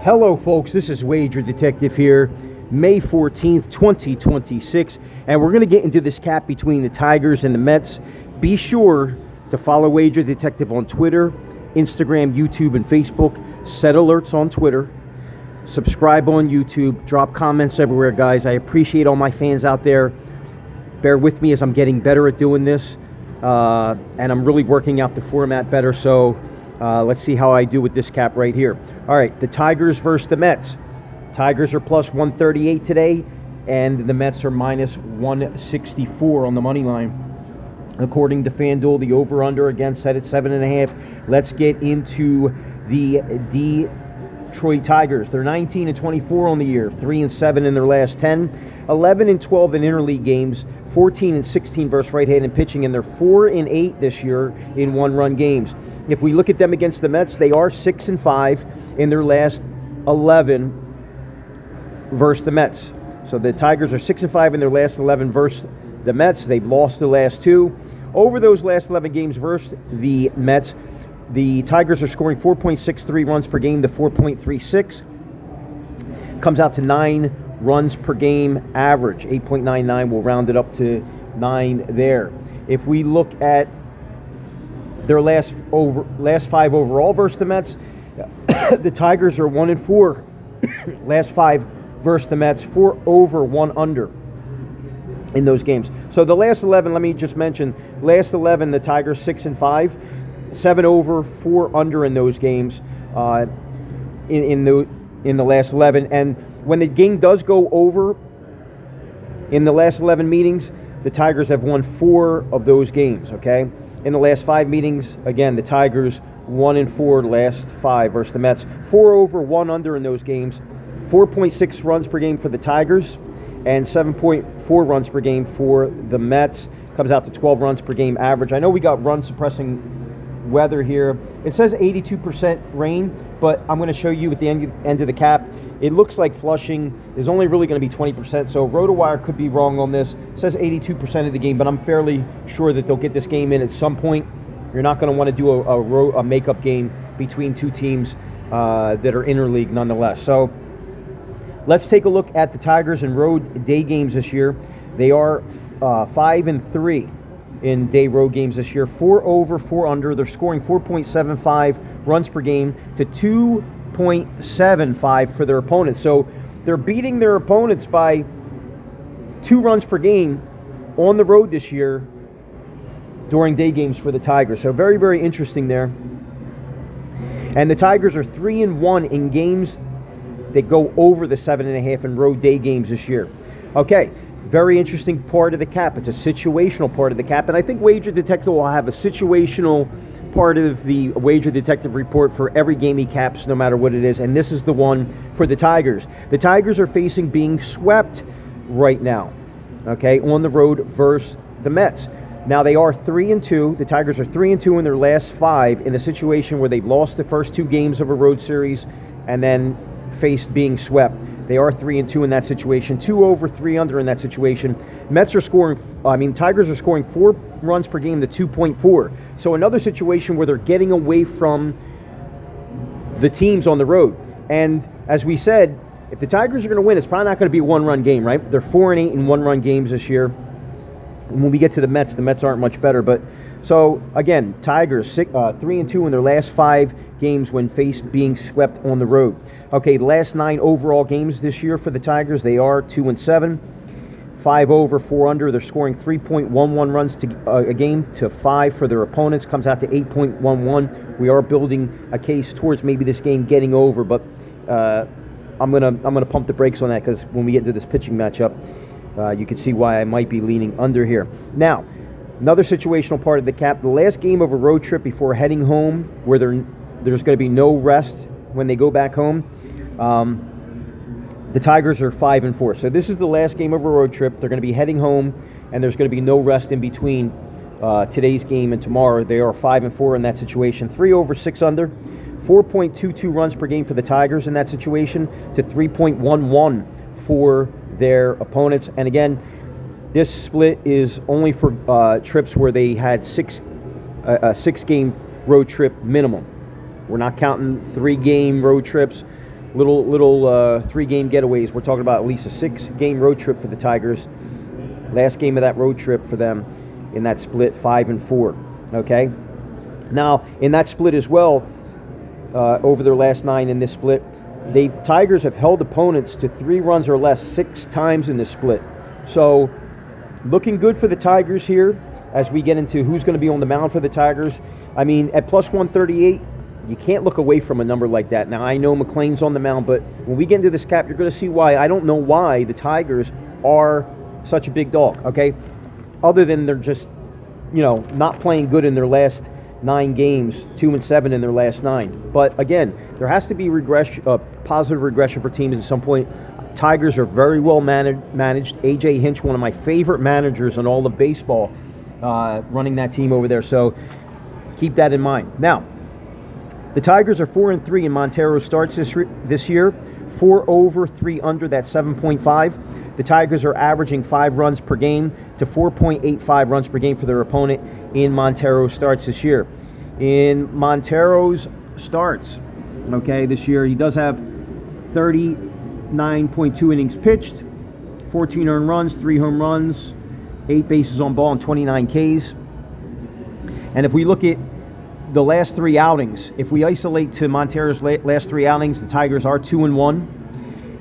Hello folks, this is Wager Detective here, May 14th, 2026, and we're going to get into this cap between the Tigers and the Mets. Be sure to follow Wager Detective on Twitter, Instagram, YouTube, and Facebook. Set alerts on Twitter. Subscribe on YouTube. Drop comments everywhere, guys. I appreciate all my fans out there. Bear with me as I'm getting better at doing this, and I'm really working out the format better, so let's see how I do with this cap right here. All right, the Tigers versus the Mets. Tigers are plus 138 today, and the Mets are minus 164 on the money line. According to FanDuel, the over-under again set at 7.5. Let's get into the Detroit Tigers. They're 19-24 on the year, 3-7 in their last 10, 11-12 in interleague games, 14-16 versus right-handed pitching, and they're 4-8 this year in one-run games. If we look at them against the Mets, they are 6-5 in their last 11 versus the Mets. So the Tigers are 6-5 in their last 11 versus the Mets. They've lost the last two. Over those last 11 games versus the Mets, the Tigers are scoring 4.63 runs per game to 4.36. Comes out to 9 runs per game average. 8.99. We'll round it up to 9 there. If we look at their last 5 overall versus the Mets, the Tigers are 1-4. Last 5 versus the Mets, 4 over, 1 under in those games. So the last 11, let me just mention, last 11, the Tigers 6-5, 7 over, 4 under in those games in the last 11. And when the game does go over in the last 11 meetings, the Tigers have won 4 of those games, okay? In the last 5 meetings, again, the Tigers 1-4 last 5 versus the Mets. 4 over, 1 under in those games. 4.6 runs per game for the Tigers and 7.4 runs per game for the Mets. Comes out to 12 runs per game average. I know we got run suppressing weather here. It says 82% rain, but I'm going to show you at the end of the cap. It looks like Flushing is only really going to be 20%, so RotoWire could be wrong on this. It says 82% of the game, but I'm fairly sure that they'll get this game in at some point. You're not going to want to do a makeup game between two teams that are interleague nonetheless. So let's take a look at the Tigers and road day games this year. They are 5-3 in day road games this year. 4 over, 4 under. They're scoring 4.75 runs per game to 2.75 for their opponents. So they're beating their opponents by 2 runs per game on the road this year during day games for the Tigers. So very, very interesting there. And the Tigers are 3-1 in games that go over the 7.5 in road day games this year. Okay, very interesting part of the cap. It's a situational part of the cap, and I think Wager Detective will have a situational part of the Wager Detective report for every game he caps, no matter what it is, and this is the one for the Tigers. The Tigers are facing being swept right now, okay, on the road versus the Mets. Now they are 3-2. The Tigers are 3-2 in their last 5 in a situation where they've lost the first 2 games of a road series and then faced being swept. They are 3-2 in that situation, 2 over, 3 under in that situation. Tigers are scoring 4 runs per game to 2.4. So another situation where they're getting away from the teams on the road. And as we said, if the Tigers are going to win, it's probably not going to be a one-run game, right? They're 4-8 in one-run games this year. And when we get to the Mets aren't much better. But so again, Tigers 3-2 in their last 5 games when faced being swept on the road. Okay, the last 9 overall games this year for the Tigers, they are 2-7, 5 over, 4 under. They're scoring 3.11 runs a game to 5 for their opponents. Comes out to 8.11. We are building a case towards maybe this game getting over, but I'm gonna pump the brakes on that because when we get into this pitching matchup, you can see why I might be leaning under here. Now, another situational part of the cap, the last game of a road trip before heading home, where there's going to be no rest when they go back home, the Tigers are 5-4. So this is the last game of a road trip. They're going to be heading home, and there's going to be no rest in between today's game and tomorrow. They are 5-4 in that situation. 3 over, 6 under. 4.22 runs per game for the Tigers in that situation to 3.11 for their opponents. And again, this split is only for trips where they had a 6-game road trip minimum. We're not counting 3-game road trips little 3-game getaways. We're talking about at least a 6-game road trip for the Tigers. Last game of that road trip for them in that split, 5-4. Okay. Now in that split as well, over their last 9 in this split, the Tigers have held opponents to 3 runs or less 6 times in this split. So looking good for the Tigers here as we get into who's going to be on the mound for the Tigers. I mean, at plus 138, you can't look away from a number like that. Now, I know McLean's on the mound, but when we get into this cap, you're going to see why. I don't know why the Tigers are such a big dog, okay? Other than they're just, not playing good in their last 9 games, 2-7 in their last 9. But again, there has to be positive regression for teams at some point. Tigers are very well managed. A.J. Hinch, one of my favorite managers in all of baseball, running that team over there. So keep that in mind. Now, the Tigers are 4-3 in Montero starts this year. 4 over, 3 under, that's 7.5. The Tigers are averaging 5 runs per game to 4.85 runs per game for their opponent in Montero starts this year. In Montero's starts, okay, this year, he does have 39.2 innings pitched, 14 earned runs, 3 home runs, 8 bases on ball, and 29 Ks. And if we look at the last 3 outings, if we isolate to Montero's last 3 outings, the Tigers are 2-1.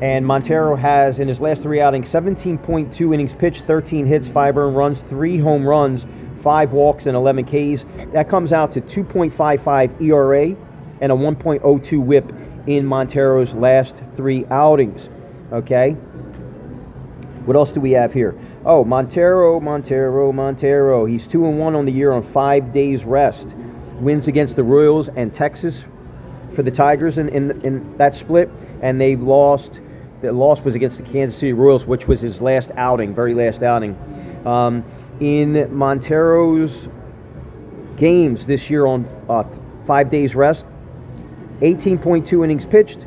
And Montero has, in his last 3 outings, 17.2 innings pitched, 13 hits, 5 earned runs, 3 home runs, 5 walks, and 11 Ks. That comes out to 2.55 ERA and a 1.02 whip in Montero's last 3 outings. Okay? What else do we have here? Oh, Montero. He's 2-1 on the year on 5 days rest. Wins against the Royals and Texas for the Tigers in that split, and they've lost. The loss was against the Kansas City Royals, which was his last outing, very last outing. In Montero's games this year on 5 days rest, 18.2 innings pitched,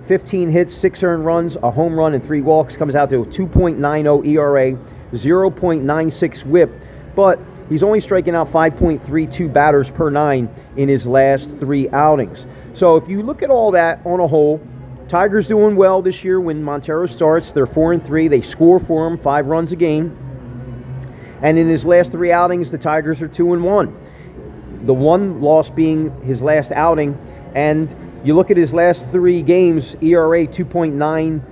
15 hits, 6 earned runs, a home run, and 3 walks, comes out to a 2.90 ERA, 0.96 whip, but he's only striking out 5.32 batters per 9 in his last 3 outings. So if you look at all that on a whole, Tigers doing well this year when Montero starts. They're 4-3. They score for him 5 runs a game. And in his last 3 outings, the Tigers are 2-1. The one loss being his last outing. And you look at his last 3 games, ERA 2.90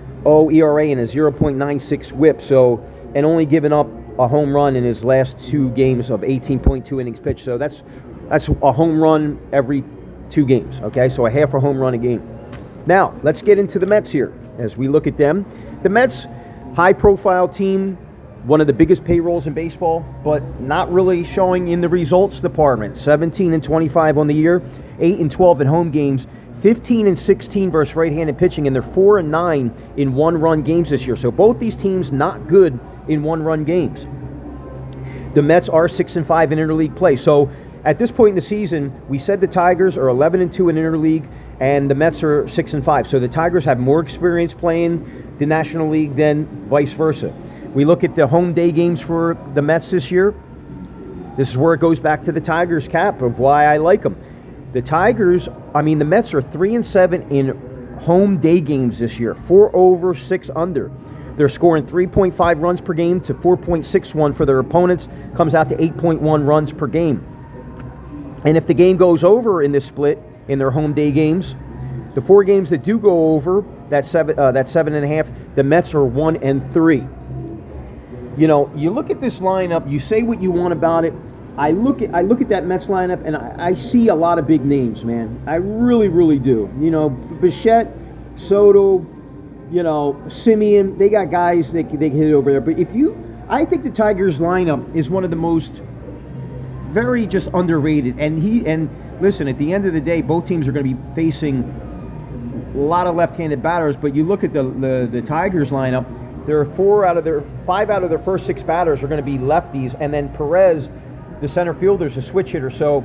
ERA and a 0.96 whip. So, and only giving up a home run in his last 2 games of 18.2 innings pitched. So that's a home run every 2 games. Okay, so a half a home run a game. Now, let's get into the Mets here as we look at them. The Mets, high-profile team, one of the biggest payrolls in baseball, but not really showing in the results department. 17-25 on the year, 8-12 in home games, 15-16 versus right-handed pitching, and they're 4-9 in one-run games this year. So both these teams not good in one-run games. The Mets are 6-5 in interleague play. So at this point in the season, we said the Tigers are 11-2 in interleague, and the Mets are 6-5. So the Tigers have more experience playing the National League than vice versa. We look at the home day games for the Mets this year. This is where it goes back to the Tigers cap of why I like them. The Mets are 3-7 in home day games this year. 4 over, 6 under. They're scoring 3.5 runs per game to 4.61 for their opponents. Comes out to 8.1 runs per game. And if the game goes over in this split, in their home day games, the 4 games that do go over, that's 7.5, the Mets are 1-3. You look at this lineup, you say what you want about it. I look at that Mets lineup, and I see a lot of big names, man. I really, really do. Bichette, Soto, Simeon, they got guys they can hit over there. But I think the Tigers lineup is one of the most very just underrated. And listen, at the end of the day, both teams are going to be facing a lot of left-handed batters. But you look at the Tigers lineup, there are 5 out of their first 6 batters are going to be lefties, and then Perez, the center fielder, is a switch hitter. So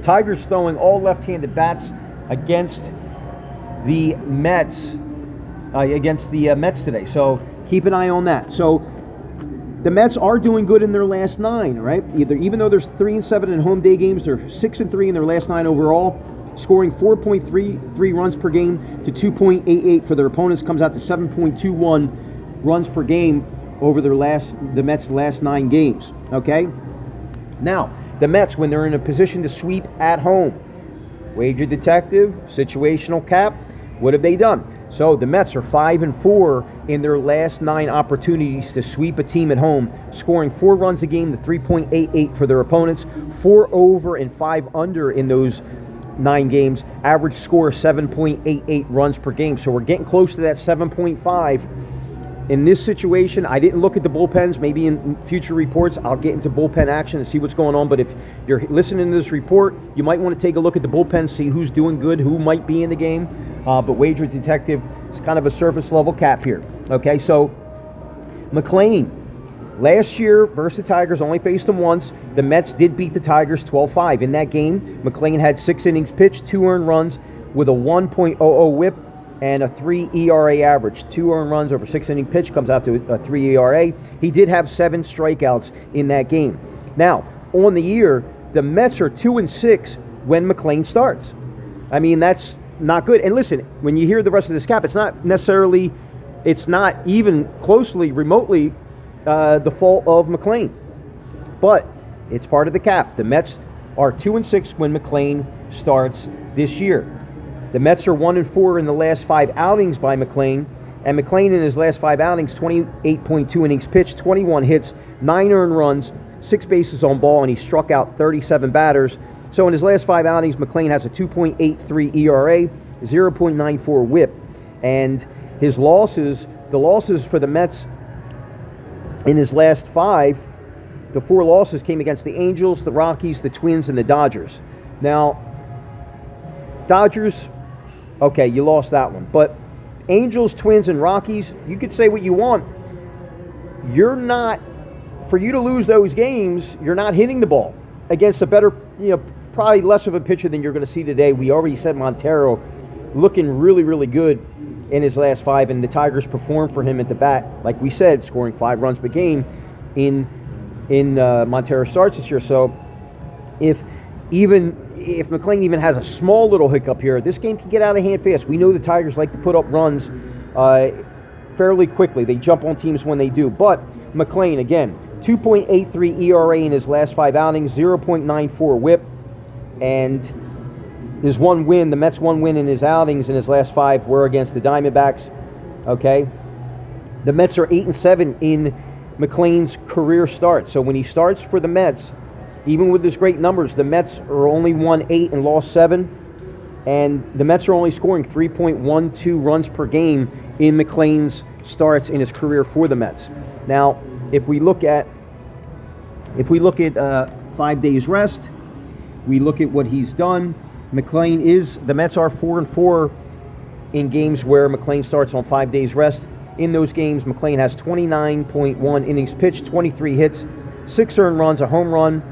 Tigers throwing all left-handed bats against the Mets today. So keep an eye on that. So the Mets are doing good in their last 9, right? Even though there's 3-7 in home day games, they're 6-3 in their last 9 overall. scoring 4.33 runs per game to 2.88 for their opponents, comes out to 7.21 runs per game over the Mets' last 9 games. Okay? Now, the Mets, when they're in a position to sweep at home, wager detective, situational cap, what have they done? So the Mets are 5-4 in their last 9 opportunities to sweep a team at home, scoring 4 runs a game to 3.88 for their opponents, 4 over and 5 under in those 9 games, average score 7.88 runs per game. So we're getting close to that 7.5. In this situation, I didn't look at the bullpens. Maybe in future reports, I'll get into bullpen action and see what's going on. But if you're listening to this report, you might want to take a look at the bullpen, see who's doing good, who might be in the game. But Wager Detective is kind of a surface level cap here. Okay, so McLean, last year versus the Tigers, only faced them once. The Mets did beat the Tigers 12-5. In that game, McLean had 6 innings pitched, 2 earned runs with a 1.00 whip and a 3 ERA average. 2 earned runs over 6 inning pitch comes out to a 3 ERA. He did have 7 strikeouts in that game. Now, on the year, the Mets are 2-6 when McLean starts. I mean, that's not good. And listen, when you hear the rest of this cap, it's not even closely, remotely the fault of McLean. But it's part of the cap. The Mets are 2-6 when McLean starts this year. The Mets are 1-4 in the last 5 outings by McLean, and McLean in his last 5 outings, 28.2 innings pitched, 21 hits, 9 earned runs, 6 bases on ball, and he struck out 37 batters. So in his last 5 outings, McLean has a 2.83 ERA, 0.94 WHIP, and his losses, the losses for the Mets in his last 5, the 4 losses came against the Angels, the Rockies, the Twins, and the Dodgers. Now, Dodgers, okay, you lost that one. But Angels, Twins, and Rockies, you could say what you want. For you to lose those games, you're not hitting the ball against a better, probably less of a pitcher than you're going to see today. We already said Montero looking really, really good in his last 5, and the Tigers performed for him at the bat, like we said, scoring 5 runs per game in Montero starts this year. So if McLean even has a small little hiccup here, this game can get out of hand fast. We know the Tigers like to put up runs fairly quickly. They jump on teams when they do. But McLean, again, 2.83 ERA in his last 5 outings, 0.94 WHIP, and his 1 win, the Mets' 1 win in his outings in his last 5 were against the Diamondbacks. Okay? The Mets are 8-7 in McLean's career start. So when he starts for the Mets, even with his great numbers, the Mets are only won 8 and lost 7, and the Mets are only scoring 3.12 runs per game in McLean's starts in his career for the Mets. Now, if we look at 5 days rest, we look at what he's done. The Mets are 4-4 in games where McLean starts on 5 days rest. In those games, McLean has 29.1 innings pitched, 23 hits, 6 earned runs, a home run,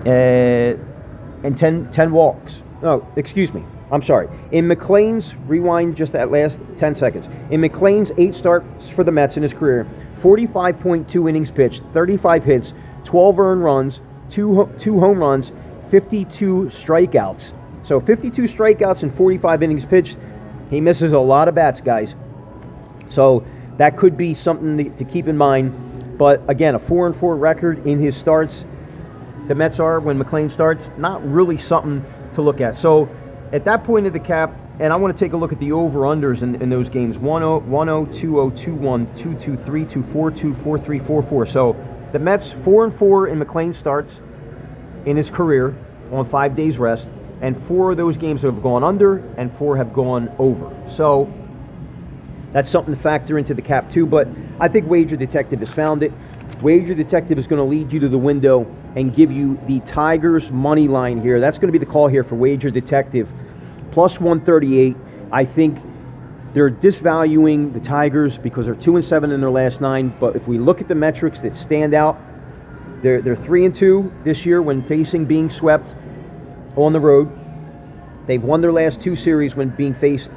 and 10 walks. No, excuse me. I'm sorry. In McLean's, rewind just that last 10 seconds. In McLean's 8 starts for the Mets in his career, 45.2 innings pitched, 35 hits, 12 earned runs, 2 home runs, 52 strikeouts. So 52 strikeouts and 45 innings pitched. He misses a lot of bats, guys. So that could be something to keep in mind. But again, a 4-4 record in his starts. The Mets are, when McLean starts, not really something to look at. So at that point of the cap, and I want to take a look at the over-unders in those games, 1-0, 2-0, 2-1, 2-2, 3-2, 4-2, 4-3, 4-4. So the Mets 4-4 in McLean starts in his career on 5 days rest, and 4 of those games have gone under and 4 have gone over. So that's something to factor into the cap too, but I think Wager Detective has found it. Wager Detective is going to lead you to the window and give you the Tigers money line here. That's going to be the call here for Wager Detective. Plus 138. I think they're disvaluing the Tigers because they're 2-7 in their last 9. But if we look at the metrics that stand out, they're 3-2 this year when facing being swept on the road. They've won their last 2 series when being faced,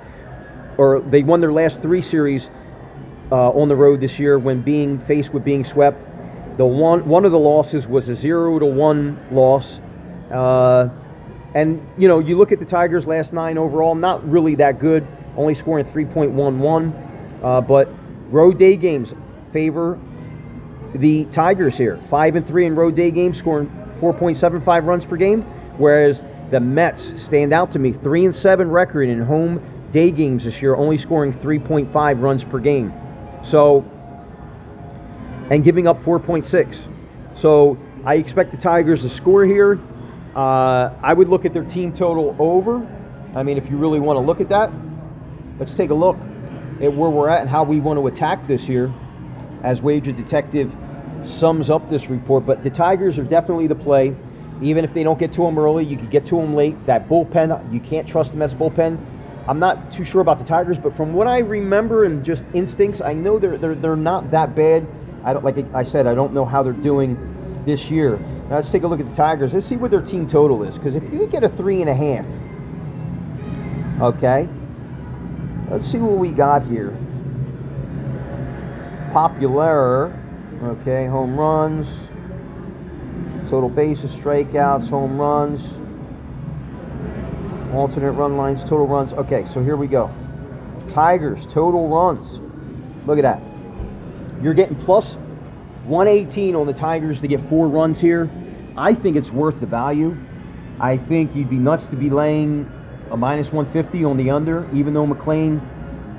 or they won their last 3 series on the road this year when being faced with being swept. One of the losses was a 0-1 loss And, you know, you look at the Tigers' last 9 overall, not really that good, only scoring 3.11. But road day games favor the Tigers here. 5-3 in road day games, scoring 4.75 runs per game, whereas the Mets stand out to me. 3-7 record in home day games this year, only scoring 3.5 runs per game. So, and giving up 4.6. So I expect the Tigers to score here. I would look at their team total over. I mean, if you really want to look at that, let's take a look at where we're at and how we want to attack this here as Wager Detective sums up this report. But the Tigers are definitely the play. Even if they don't get to them early, you could get to them late. That bullpen, you can't trust the Mets bullpen. I'm not too sure about the Tigers, but from what I remember and just instincts, I know they're not that bad. Like I said, I don't know how they're doing this year. Now let's take a look at the Tigers. Let's see what their team total is, because if you get a 3.5, okay, let's see what we got here. Popular, okay, home runs, total bases, strikeouts, home runs, alternate run lines, total runs. Okay, so here we go. Tigers total runs. Look at that. You're getting plus 118 on the Tigers to get 4 runs here. I think it's worth the value. I think you'd be nuts to be laying a minus 150 on the under, even though McLean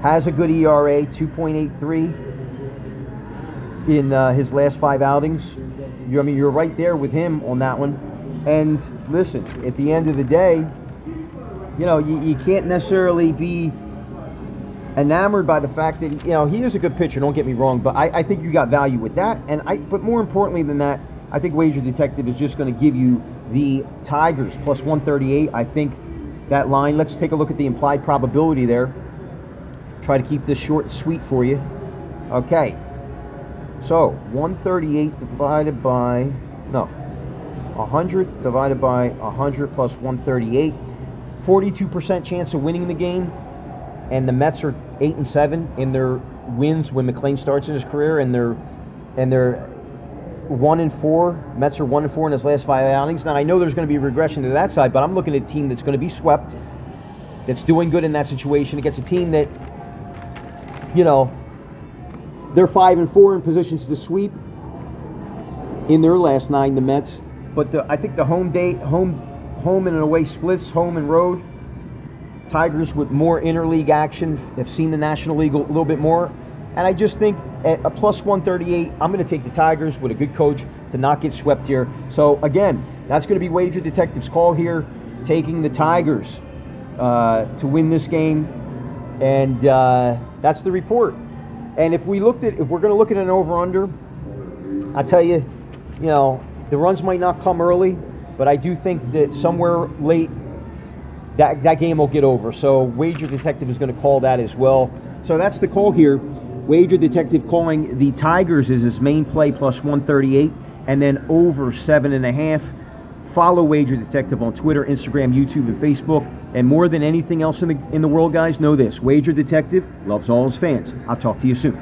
has a good ERA, 2.83 in his last 5 outings. I mean, you're right there with him on that one. And listen, at the end of the day, you know, you can't necessarily be enamored by the fact that, you know, he is a good pitcher, don't get me wrong, but I think you got value with that. But more importantly than that, I think Wager Detective is just going to give you the Tigers plus 138. I think that line, let's take a look at the implied probability there. Try to keep this short and sweet for you. Okay. So 138 divided by, 100 divided by 100 plus 138. 42% chance of winning the game. And the Mets are 8-7 in their wins when McLean starts in his career, and they're 1-4. Mets are 1-4 in his last 5 outings. Now I know there's going to be regression to that side, but I'm looking at a team that's going to be swept, that's doing good in that situation against a team that, you know, they're 5-4 in positions to sweep in their last 9, the Mets. But I think the home and away splits, home and road. Tigers with more interleague action have seen the National League a little bit more. And I just think at a plus 138, I'm going to take the Tigers with a good coach to not get swept here. So, again, that's going to be Wager Detective's call here, taking the Tigers to win this game. And that's the report. And if we're going to look at an over-under, I tell you, you know, the runs might not come early, but I do think that somewhere late, that game will get over. So Wager Detective is going to call that as well. So that's the call here. Wager Detective calling the Tigers as his main play plus 138, and then over 7.5. Follow Wager Detective on Twitter, Instagram, YouTube, and Facebook. And more than anything else in the world, guys, know this: Wager Detective loves all his fans. I'll talk to you soon.